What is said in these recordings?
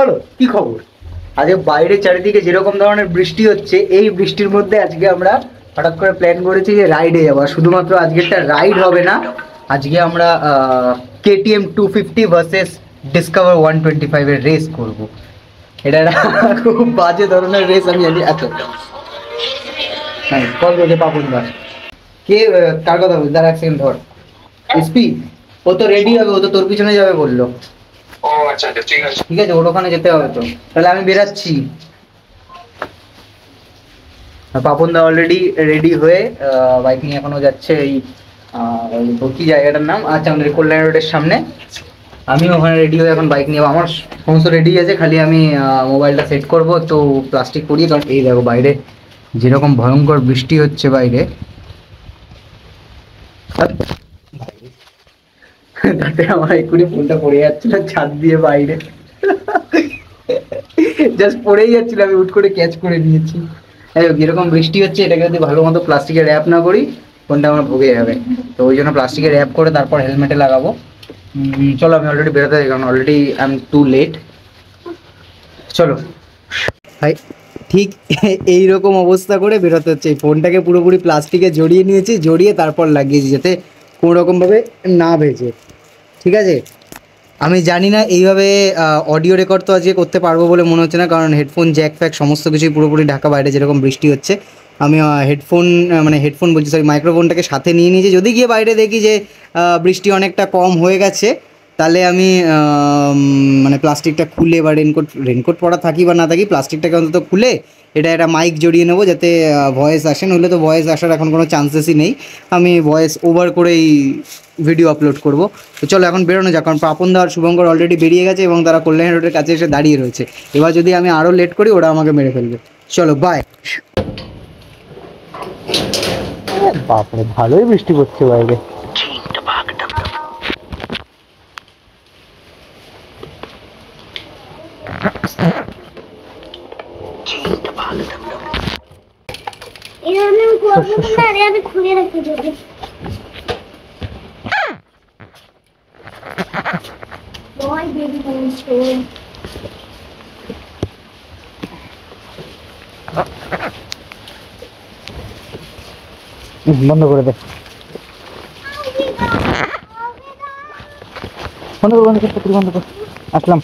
Hello, কি খবর? আজকে বাইরে চারিদিকে যেরকম ধরনের বৃষ্টি হচ্ছে, এই বৃষ্টির মধ্যে আজকে আমরা হঠাৎ করে প্ল্যান করেছি যে রাইডে যাবো। শুধুমাত্র আজকে একটা রাইড হবে না, আজকে আমরা KTM 250 ভার্সেস ডিসকভার 125 এর রেস করব। এটা একটা খুব বাজে ধরনের রেস, আমি জানি। এত হ্যাঁ, কল করছে পাপন দাস। কে? কার কথা বলছি? দাঁড়া এক সেকেন্ড ধর। এসপি, ও তো রেডি হবে, ও তো তোর পিছনে যাবে বললো। ও আচ্ছা আচ্ছা, ঠিক আছে ঠিক আছে, ওর ওখানে যেতে হবে তো। তাহলে আমি বেরাচ্ছি। পাপনদা অলরেডি রেডি হয়ে বাইক নিয়ে এখনো যাচ্ছে এই কি জায়গাটার নাম, আচ্ছা আমাদের কল্যাণ রোডের সামনে। আমি ওখানে রেডি হয়ে এখন বাইক নিয়ে, আমার সমস্ত রেডি আছে, খালি আমি মোবাইলটা সেট করব তো প্লাস্টিক পরিয়ে। কারণ এই দেখো বাইরে যেরকম ভয়ঙ্কর বৃষ্টি হচ্ছে বাইরে, তাতে আমার এক্ষুনি ফোনটা পড়ে যাচ্ছিল ছাদ দিয়ে বাইরে, জাস্ট পড়েই যাচ্ছিল, আমি উঠ করে ক্যাচ করে নিয়েছি। যেরকম বৃষ্টি হচ্ছে, এটাকে যদি ভালো মতো প্লাস্টিকের র্যাপ না করি ফোনটা আমার ভুগে যাবে। তো ওই জন্য প্লাস্টিকের র্যাপ করে তারপর হেলমেটে লাগাবো। চলো, আমি অলরেডি বেরোতে যাই, কারণ already I am too late. চলো ভাই, ঠিক এইরকম অবস্থা করে বেরোতে হচ্ছে। এই ফোনটাকে পুরোপুরি প্লাস্টিকে জড়িয়ে নিয়েছি, জড়িয়ে তারপর লাগিয়েছি যাতে কোনোরকমভাবে না ভেজে। ঠিক আছে, আমি জানি না এইভাবে অডিও রেকর্ড তো আজকে করতে পারবো বলে মনে হচ্ছে না, কারণ হেডফোন জ্যাক ফ্যাক সমস্ত কিছুই পুরোপুরি ঢাকা, বাইরে যেরকম বৃষ্টি হচ্ছে। আমি হেডফোন বলছি, সরি, মাইক্রোফোনটাকে সাথে নিয়ে নিয়েছি। যদি গিয়ে বাইরে দেখি যে বৃষ্টি অনেকটা কম হয়ে গেছে, তাহলে আমি মানে প্লাস্টিকটা খুলে, বা রেনকোট পরা থাকি বা না থাকি, প্লাস্টিকটাকে অন্তত খুলে এটা একটা মাইক জড়িয়ে নেবো যাতে ভয়েস আসে। নইলে তো ভয়েস আসার এখন কোনো চান্সেসই নেই, আমি ভয়েস ওভার করেই ভিডিও আপলোড করব। তো চলো এখন বেরোনো যাক, কারণ পাপনদা আর শুভঙ্কর অলরেডি বেরিয়ে গেছে এবং তারা কল্যাণ রোডের কাছে এসে দাঁড়িয়ে রয়েছে। এবার যদি আমি আরও লেট করি, ওরা আমাকে মেরে ফেলবে। চলো, বাই। বাপরে, ভালোই বৃষ্টি পড়ছে বাইরে। আমি খুলে রাখি যদি বয় বেবি বলছো। বন্ধ করে দে, বন্ধ কর, বন্ধ কর। আসলাম।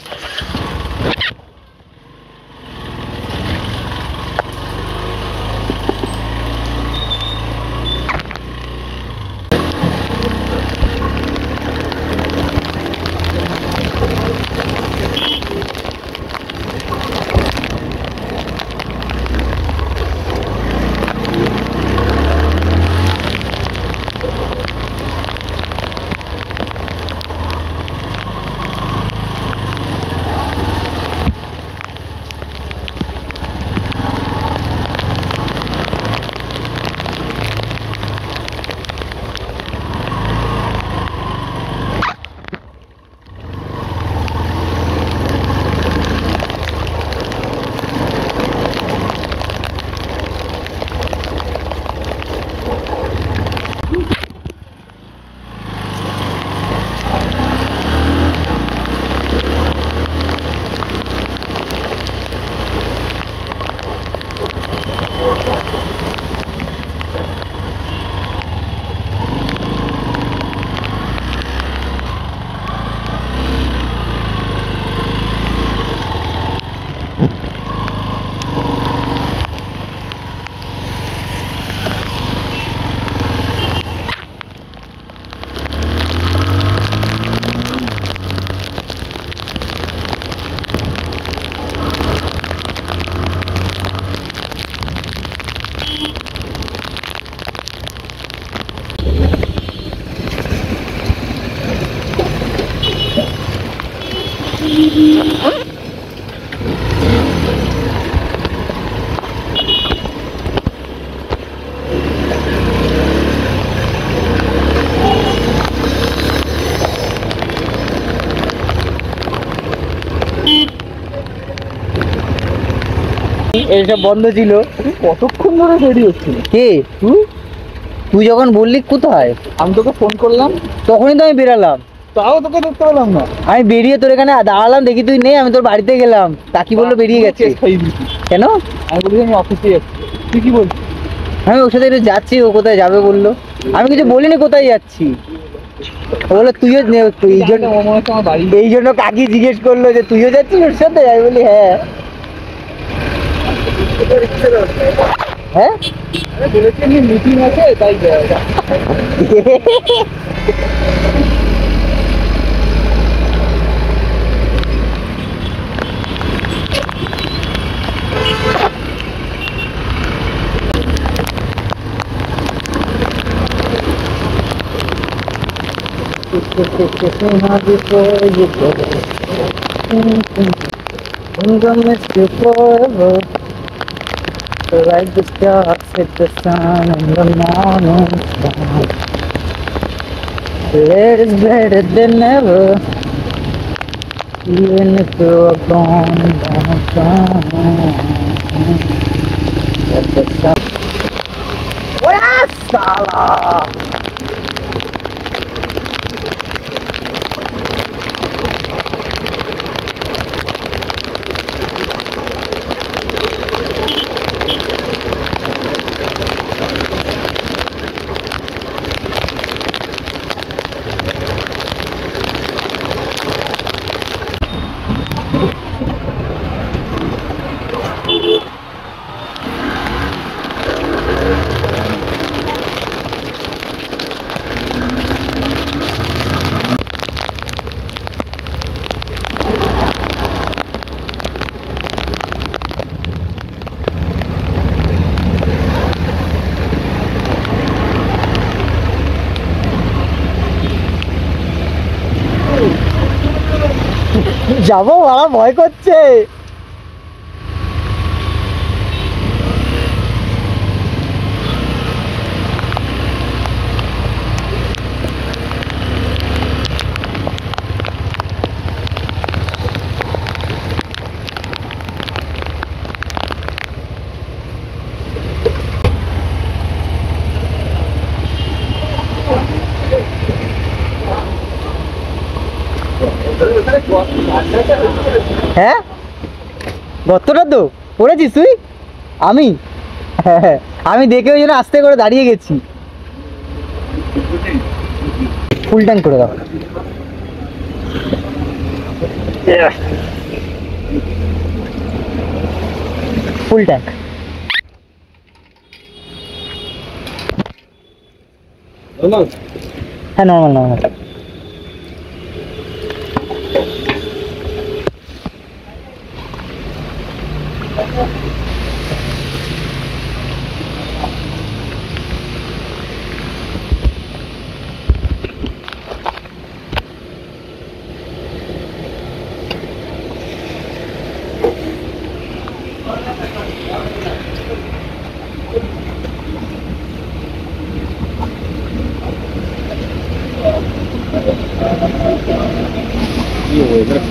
এইসব বন্ধ ছিল। কতক্ষণ ধরে দেরি হচ্ছিল? কে? তুই যখন বললি কোথায়, আমি তোকে ফোন করলাম, তখনই তো আমি বেরালাম। তাও তোকে দেখতে পেলাম না। আমি বেরিয়ে তোর এখানে দাঁড়ালাম, দেখি তুই নেই, আমি তোর বাড়িতে গেলাম, কাকি বললো বেরিয়ে গেছে। কেন? আমি বলি আমি অফিসে যাচ্ছি। তুই কি বলছিস? আমি ওর সাথে একটু যাচ্ছি, ও কোথায় যাবে বললো। আমি কিছু বলিনি কোথায় যাচ্ছি, ও বললো তুইও এই জন্য, ও মনে হচ্ছে আমার বাড়ি। এই জন্য কাকি জিজ্ঞেস করলো যে তুইও যাচ্ছিস ওর সাথে, আমি বলি হ্যাঁ। হ্যাঁ বলেছি এমনি মিটিং আছে তাই Like the stars hit the sun in the morning sky. It is better than ever, even if you're gone down. Let the sun. Oya sala! যাবো, আমার ভয় করছে। হ্যাঁ গর্তটা তো পড়েছিস তুই? আমি আমি দেখে ওই জন্য আস্তে করে দাঁড়িয়ে গেছি। ফুল ট্যাঙ্ক করে দাও। Full tank. হ্যাঁ নর্মাল নর্মাল।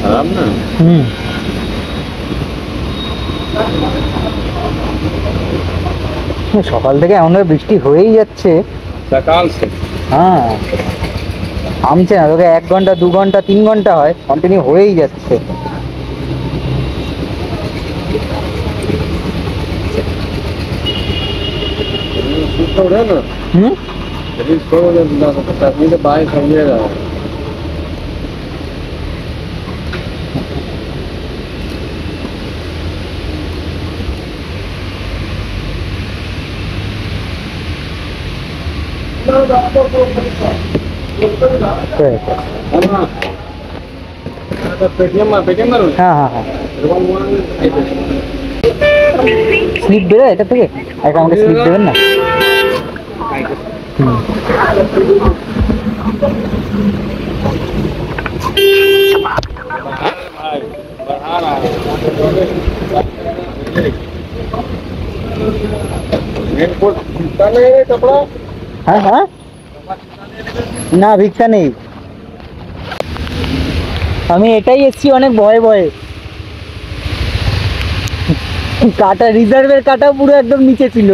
খারাপ না। সকাল থেকে এমন বৃষ্টি হয়েই যাচ্ছে। সকাল হ্যাঁ থামছে না, তোকে 1 ঘন্টা 2 ঘন্টা 3 ঘন্টা হয়, কন্টিনিউ হয়েই যাচ্ছে। হুম হ্যাঁ হ্যাঁ হ্যাঁ স্লিপ বেরোয় এটা থেকে, একটা আমাকে স্লিপ দেবেন না? হ্যাঁ হ্যাঁ না ভিক্ষা নেই, আমি এটাই এসছি অনেক ভয়ে ভয়ে। কাটা রিজার্ভের কাটা পুরো একদম নিচে ছিল।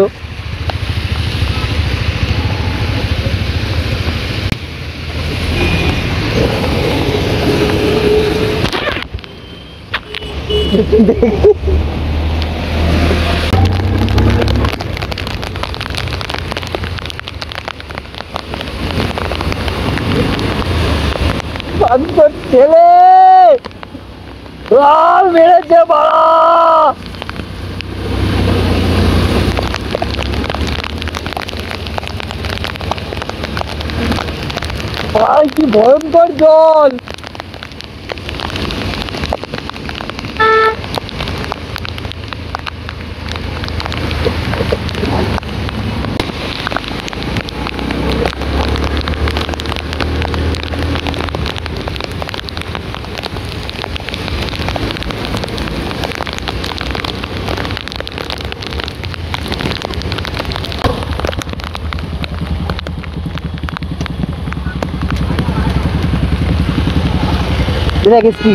ছেলে মেরেছে বাড়া। ভাই কি ভয়ঙ্কর জল। দেখ কি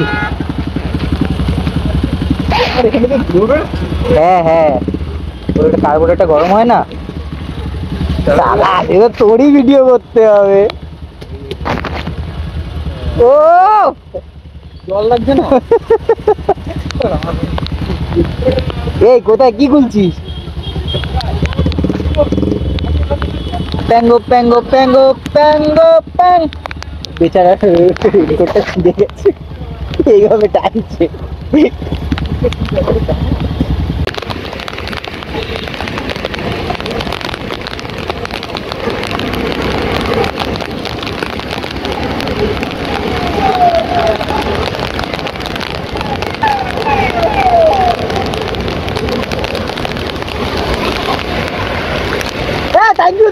হ্যাঁ হ্যাঁ ওটা কার্বোরেটরটা গরম হয় না। সালা এবার তোরই ভিডিও করতে হবে। ও জল লাগছে না। এই কোথায় কি খুলছিস? প্যাঙ্গো প্যাঙ্গো প্যাঙ্গো প্যাঙ্গো প্যাং। বেচারা রেকর্ডটা ছিঁড়ে গেছে, এইভাবে টানছে।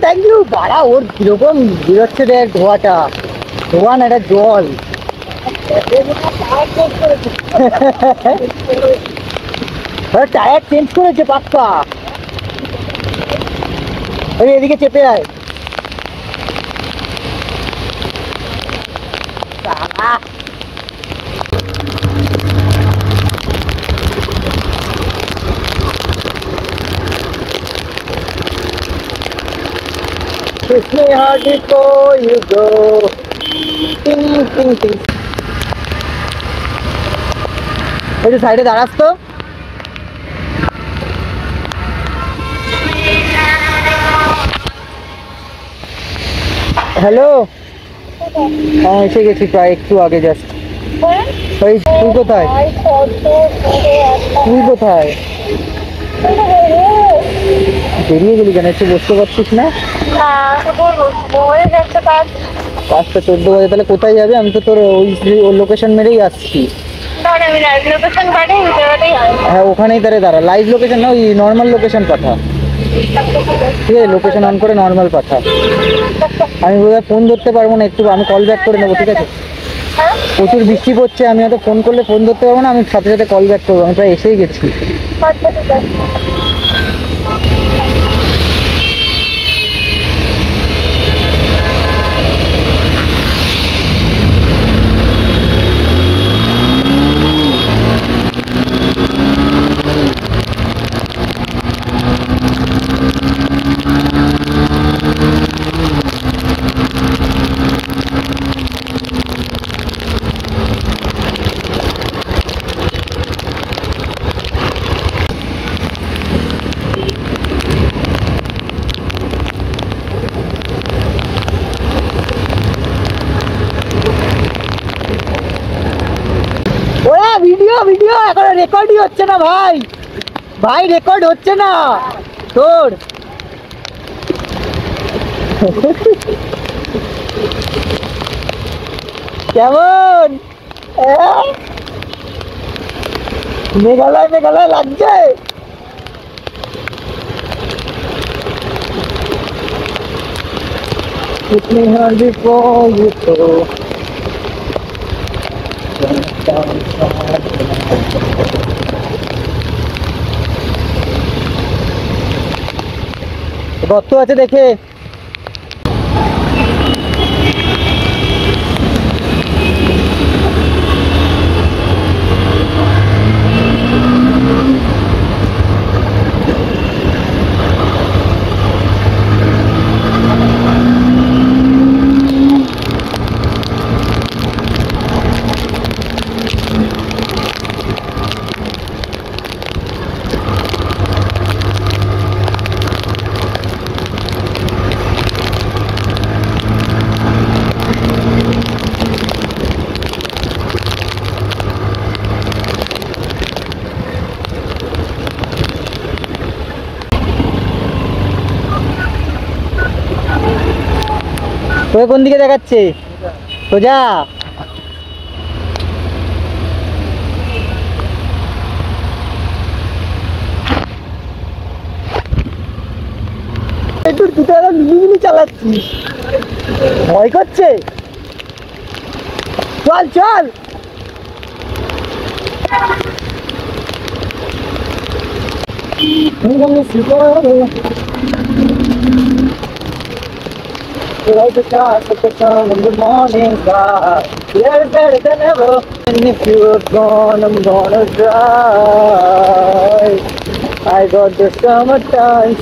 থ্যাংক ইউ বাড়া। ওর কিরকম বেরোচ্ছে দেখ ধোয়াটা, ধোয়া না এটা জল। টায়ার চেঞ্জ করেছে পাক্কা। এদিকে চেপে আয়। Kiss me hard before you go. Ting ting ting. একটু সাইডে দাঁড়াস তো। হ্যালো, হ্যাঁ এসে গেছি প্রায় একটু আগে জাস্ট। ওই তুই কোথায়? তুই কোথায়? বেরিয়ে গেলি কেন? একটু বসতে পারছিস না? পাঁচটা 14 বাজে, তাহলে কোথায় যাবে? আমি তো তোর ওই লোকেশন মেরেই আসছি। হ্যাঁ ওখানেই তাহলে দাঁড়া। লাইভ লোকেশন না, ওই নর্মাল লোকেশন পাঠা। ঠিক আছে, লোকেশন অন করে নর্মাল পাঠা। আমি বোধহয় ফোন ধরতে পারবো না, একটু আমি কল ব্যাক করে নেবো। ঠিক আছে, প্রচুর বৃষ্টি পড়ছে, আমি হয়তো ফোন করলে ফোন ধরতে পারবো না, আমি সাথে সাথে কল ব্যাক করবো। আমি প্রায় এসেই গেছি। ভিডিও ভিডিও এখন রেকর্ডই হচ্ছে না ভাই। ভাই রেকর্ড হচ্ছে না তোর। কেমন মেঘালয় মেঘালয় লাগছে? कितनी हर भी कोई तो গর্ত আছে দেখে। তোকে কোন দিকে দেখাচ্ছে? সোজা। একটু মিলিমিলি চালাচ্ছিস, ভয় করছে? চল চল। Like the stars at the sun in the morning sky, you're better than ever. And if you are gone, I'm gonna die. I got the summertime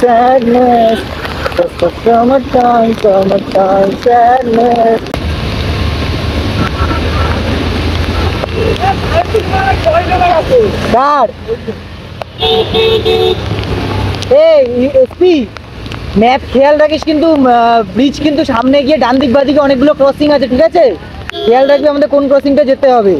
sadness. Just the summertime sadness. God. Hey, SP. Map খেয়াল রাখিস কিন্তু, bridge কিন্তু সামনে গিয়ে ডান দিক বাদিকে অনেকগুলো crossing আছে, ঠিক আছে? খেয়াল রাখবি আমাদের কোন ক্রসিংটা যেতে হবে।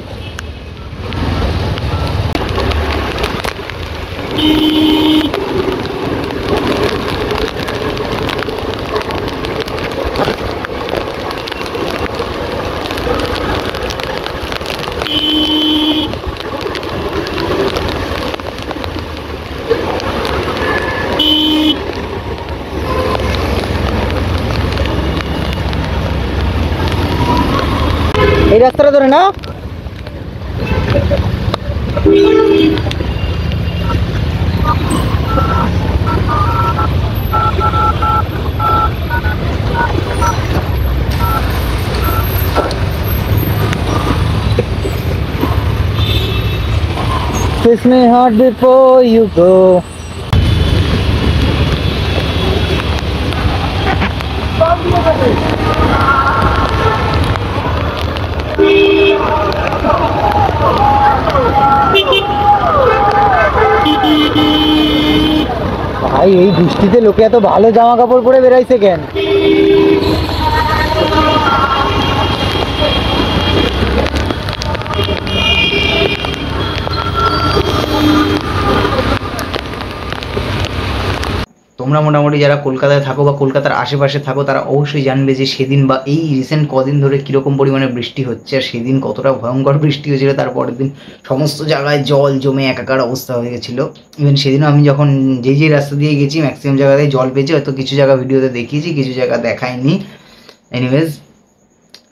এই রাস্তাটা ধরে না? Kiss me hard before you go. ভাই এই বৃষ্টিতে লোকে এত ভালো জামা কাপড় পরে বেরাইছে কেন? তোমরা মোটামুটি যারা কলকাতায় থাকো বা কলকাতার আশেপাশে থাকো তারা অবশ্যই জানবে যে সেদিন বা এই রিসেন্ট কদিন ধরে কীরকম পরিমাণে বৃষ্টি হচ্ছে, আর সেদিন কতটা ভয়ঙ্কর বৃষ্টি হয়েছিল। তারপরের দিন সমস্ত জায়গায় জল জমে একাকার অবস্থা হয়ে গেছিলো। ইভেন সেদিনও আমি যখন যেই রাস্তা দিয়ে গেছি ম্যাক্সিমাম জায়গায় জল পেয়েছি, হয়তো কিছু জায়গা ভিডিওতে দেখিয়েছি, কিছু জায়গা দেখায়নি। এনিওয়েজ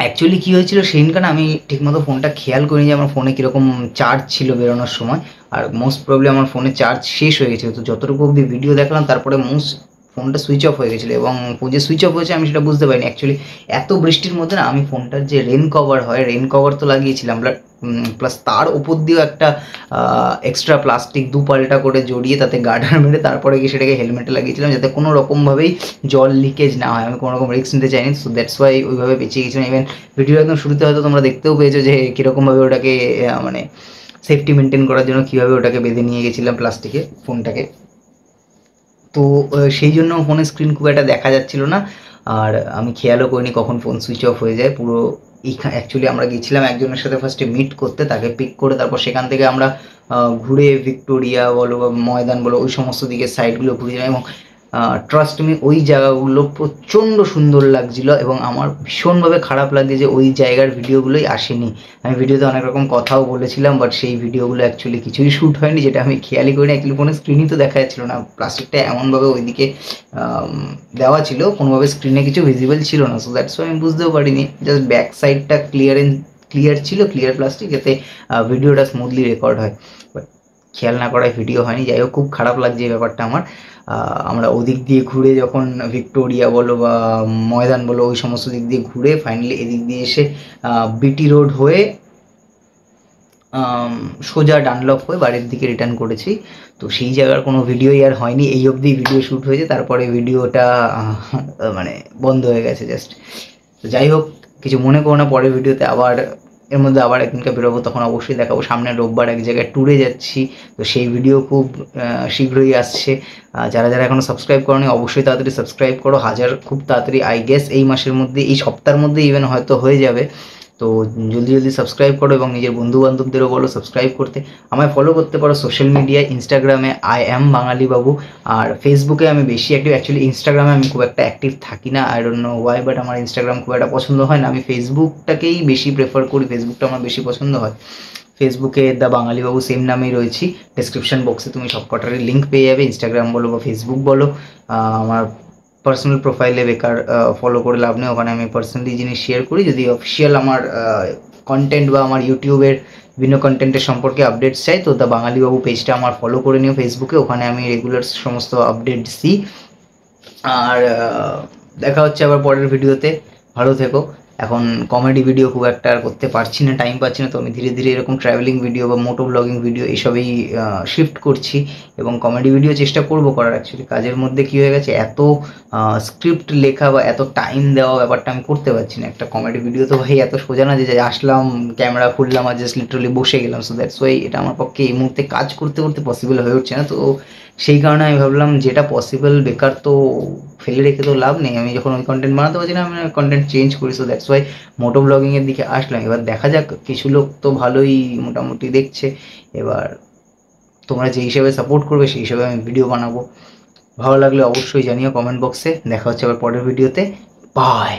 অ্যাকচুয়ালি কী হয়েছিল সেদিনকার আমি ঠিকমতো ফোনটা খেয়াল করিনি যে আমার ফোনে কীরকম চার্জ ছিল বেরোনোর সময়, আর মোস্ট প্রবলি আমার ফোনে চার্জ শেষ হয়ে গেছিলো। তো যতটুকু অবধি ভিডিও দেখলাম তারপরে ফোনটা সুইচ অফ হয়ে গেছিলো, এবং যে সুইচ অফ হয়েছে আমি সেটা বুঝতে পারিনি। অ্যাকচুয়ালি এত বৃষ্টির মধ্যে না আমি ফোনটার যে রেন কভার হয়, রেন কভার তো লাগিয়েছিলাম, প্লাস তার ওপর দিয়েও একটা এক্সট্রা প্লাস্টিক দুপাল্টা করে জড়িয়ে তাতে গার্ডার মেরে তারপরে গিয়ে সেটাকে হেলমেটে লাগিয়েছিলাম, যাতে কোনো রকমভাবেই জল লিকেজ না হয়। আমি কোনো রকম রিস্ক নিতে চাইনি, সো দ্যাটস ওয়াই ওইভাবে বেঁচে গেছিলাম। ইভেন ভিডিও একদম শুরুতে হয়তো তোমরা দেখতেও পেয়েছো যে কীরকমভাবে ওটাকে মানে সেফটি মেনটেন করার জন্য কীভাবে ওটাকে বেঁধে নিয়ে গেছিলাম প্লাস্টিকে ফোনটাকে। তো সেই জন্য ফোনের স্ক্রিন খুব একটা দেখা যাচ্ছিলো না, আর আমি খেয়ালও করিনি কখন ফোন সুইচ অফ হয়ে যায় পুরো। অ্যাকচুয়ালি আমরা গেছিলাম একজনের সাথে ফার্স্টে মিট করতে, তাকে পিক করে তারপর সেখান থেকে আমরা ঘুরে ভিক্টোরিয়া বলো বা ময়দান বলো ওই সমস্ত দিকের সাইডগুলো ঘুরেছিলাম, এবং ট্রাস্ট মি ওই জায়গাগুলো প্রচণ্ড সুন্দর লাগছিল। এবং আমার ভীষণভাবে খারাপ লাগে যে ওই জায়গার ভিডিওগুলোই আসেনি। আমি ভিডিওতে অনেক রকম কথাও বলেছিলাম, বাট সেই ভিডিওগুলো অ্যাকচুয়ালি কিছুই শ্যুট হয়নি, যেটা আমি খেয়ালই করিনি। অ্যাকচুয়ালি কোনো স্ক্রিনই তো দেখা যাচ্ছিলো না, প্লাস্টিকটা এমনভাবে ওইদিকে দেওয়া ছিল কোনোভাবে স্ক্রিনে কিছু ভিজিবল ছিল না। সো দ্যাটস ওয়াই আমি বুঝতেও পারিনি, জাস্ট ব্যাক সাইডটা ক্লিয়ার ছিল, ক্লিয়ার প্লাস্টিক, যাতে ভিডিওটা স্মুথলি রেকর্ড হয়, বাট খেয়াল না করায় ভিডিও হয়নি। যাই হোক, খুব খারাপ লাগছে এই ব্যাপারটা আমার। আমরা ওদিক দিয়ে ঘুরে যখন ভিক্টোরিয়া বলো বা ময়দান বলো ওই সমস্ত দিক দিয়ে ঘুরে ফাইনালি এদিক দিয়ে এসে বিটি রোড হয়ে সোজা ডানলপ হয়ে বাড়ির দিকে রিটার্ন করেছি। তো সেই জায়গার কোনো ভিডিওই আর হয়নি, এই অবধি ভিডিও শ্যুট হয়েছে, তারপরে ভিডিওটা মানে বন্ধ হয়ে গেছে জাস্ট। তো যাই হোক, কিছু মনে করো না, পরের ভিডিওতে আবার এর মধ্যে আবার একদিনকে বেরোবো, তখন অবশ্যই দেখাবো। সামনে রোববার এক জায়গায় ট্যুরে যাচ্ছি, তো সেই ভিডিও খুব শীঘ্রই আসছে। যারা যারা এখনও সাবস্ক্রাইব করোনি অবশ্যই তাড়াতাড়ি সাবস্ক্রাইব করো। খুব তাড়াতাড়ি আই গেস এই মাসের মধ্যে, এই সপ্তাহের মধ্যে ইভেন হয়তো হয়ে যাবে। তো জলদি জলদি সাবস্ক্রাইব করো এবং নিজের বন্ধু বান্ধবদেরও বলো সাবস্ক্রাইব করতে। আমায় ফলো করতে পারো সোশ্যাল মিডিয়ায়, ইনস্টাগ্রামে আই অ্যাম বাঙালি বাবু, আর ফেসবুকে আমি বেশি অ্যাক্টিভ। অ্যাকচুয়ালি ইনস্টাগ্রামে আমি খুব একটা অ্যাক্টিভ থাকি না, I don't know Y, but আমার ইনস্টাগ্রাম খুব একটা পছন্দ হয় না। আমি ফেসবুকটাকেই বেশি প্রেফার করি, ফেসবুকটা আমার বেশি পছন্দ হয়। ফেসবুকে দ্য বাঙালি বাবু সেম নামেই রয়েছি, ডেসক্রিপশন বক্সে তুমি সবকটারই লিঙ্ক পেয়ে যাবে, ইনস্টাগ্রাম বলো বা ফেসবুক বলো। আমার পার্সোনাল প্রোফাইলে বেকার ফলো করে লাভ নেই, ওখানে আমি পার্সোনালি জিনিস শেয়ার করি। যদি অফিসিয়াল আমার কন্টেন্ট বা আমার ইউটিউবের বিভিন্ন কন্টেন্টের সম্পর্কে আপডেটস চাই, তো দ্য বাঙালি বাবু পেজটা আমার ফলো করে নিও ফেসবুকে, ওখানে আমি রেগুলার সমস্ত আপডেটস দিই। আর দেখা হচ্ছে আবার পরের ভিডিওতে, ভালো থেকো। এখন কমেডি ভিডিও খুব একটা আর করতে পারছি না, টাইম পাচ্ছি না, তো আমি ধীরে ধীরে এরকম ট্রাভেলিং ভিডিও বা মোটো ব্লগিং ভিডিও এসবেই শিফট করছি, এবং কমেডি ভিডিও চেষ্টা করব করার। অ্যাকচুয়ালি কাজের মধ্যে কী হয়ে গেছে, এত স্ক্রিপ্ট লেখা বা এত টাইম দেওয়া ব্যাপারটা আমি করতে পারছি না। একটা কমেডি ভিডিও তো ভাই এত সোজা না যে আসলাম ক্যামেরা খুললাম আর জাস্ট লিটারালি বসে গেলাম। সো দ্যাটস ওয়াই এটা আমার পক্ষে এই মুহূর্তে কাজ করতে করতে পসিবল হয়ে উঠছে না। তো সেই কারণে আমি ভাবলাম যেটা পসিবল, বেকার তো ফেলে রেখে তো লাভ নেই, আমি যখন ওই কন্টেন্ট বানাতে পারছি না আমি কন্টেন্ট চেঞ্জ করি। সো দ্যাটস ওয়াই মোটো ব্লগিংয়ের দিকে আসলাম। এবার দেখা যাক, কিছু লোক তো ভালোই মোটামুটি দেখছে, এবার তোমরা যে হিসেবে সাপোর্ট করবে সেই হিসেবে আমি ভিডিও বানাবো। ভালো লাগলে অবশ্যই জানিও কমেন্ট বক্সে। দেখা হচ্ছে আবার পরের ভিডিওতে, বাই।